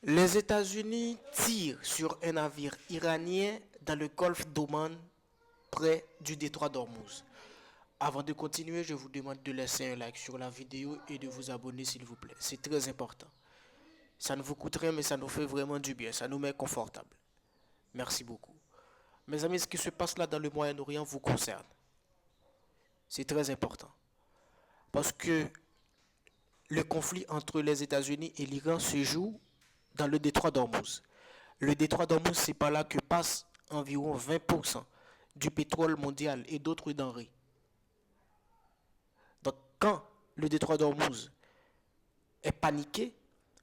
Les États-Unis tirent sur un navire iranien dans le golfe d'Oman, près du détroit d'Ormuz. Avant de continuer, je vous demande de laisser un like sur la vidéo et de vous abonner s'il vous plaît. C'est très important. Ça ne vous coûte rien, mais ça nous fait vraiment du bien. Ça nous met confortable. Merci beaucoup. Mes amis, ce qui se passe là dans le Moyen-Orient vous concerne. C'est très important. Parce que le conflit entre les États-Unis et l'Iran se joue dans le détroit d'Ormuz. Le détroit d'Ormuz, c'est par là que passe environ 20% du pétrole mondial et d'autres denrées. Donc, quand le détroit d'Ormuz est paniqué,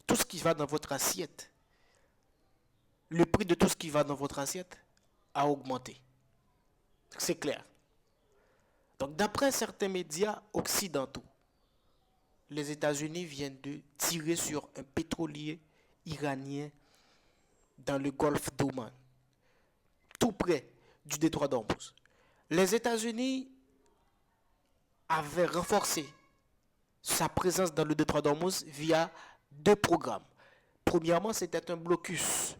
tout ce qui va dans votre assiette, le prix de tout ce qui va dans votre assiette a augmenté. C'est clair. Donc, d'après certains médias occidentaux, les États-Unis viennent de tirer sur un pétrolier iranien dans le golfe d'Oman, tout près du détroit d'Ormuz. Les États-Unis avaient renforcé sa présence dans le détroit d'Ormuz via deux programmes. Premièrement, c'était un blocus,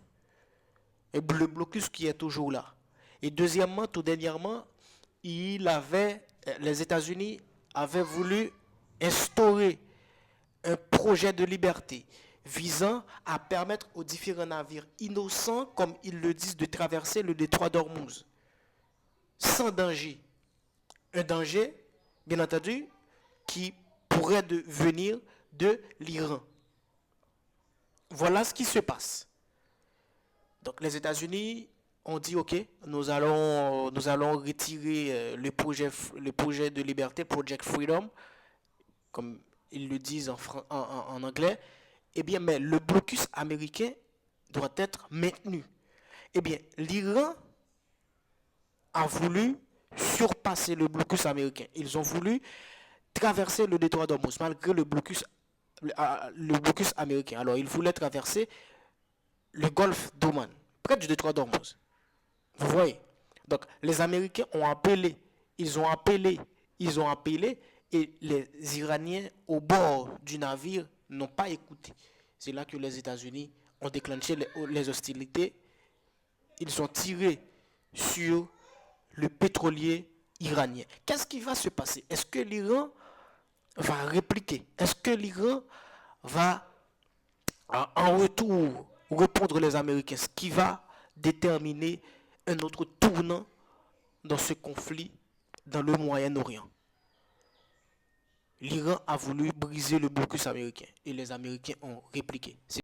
et le blocus qui est toujours là. Et deuxièmement, tout dernièrement, les États-Unis avaient voulu instaurer un projet de liberté visant à permettre aux différents navires innocents, comme ils le disent, de traverser le détroit d'Ormuz sans danger. Un danger, bien entendu, qui pourrait venir de l'Iran. Voilà ce qui se passe. Donc les États-Unis ont dit ok, nous allons retirer le projet de liberté, Project Freedom, comme ils le disent en anglais. Eh bien, mais le blocus américain doit être maintenu. Eh bien, l'Iran a voulu surpasser le blocus américain. Ils ont voulu traverser le détroit d'Ormuz malgré le blocus américain. Alors, ils voulaient traverser le golfe d'Oman, près du détroit d'Ormuz. Vous voyez? Donc, les Américains ont appelé, ils ont appelé, et les Iraniens au bord du navire n'ont pas écouté. C'est là que les États-Unis ont déclenché les hostilités. Ils ont tiré sur le pétrolier iranien. Qu'est-ce qui va se passer? Est-ce que l'Iran va répliquer? Est-ce que l'Iran va en retour répondre les Américains? Ce qui va déterminer un autre tournant dans ce conflit dans le Moyen-Orient. L'Iran a voulu briser le blocus américain et les Américains ont répliqué.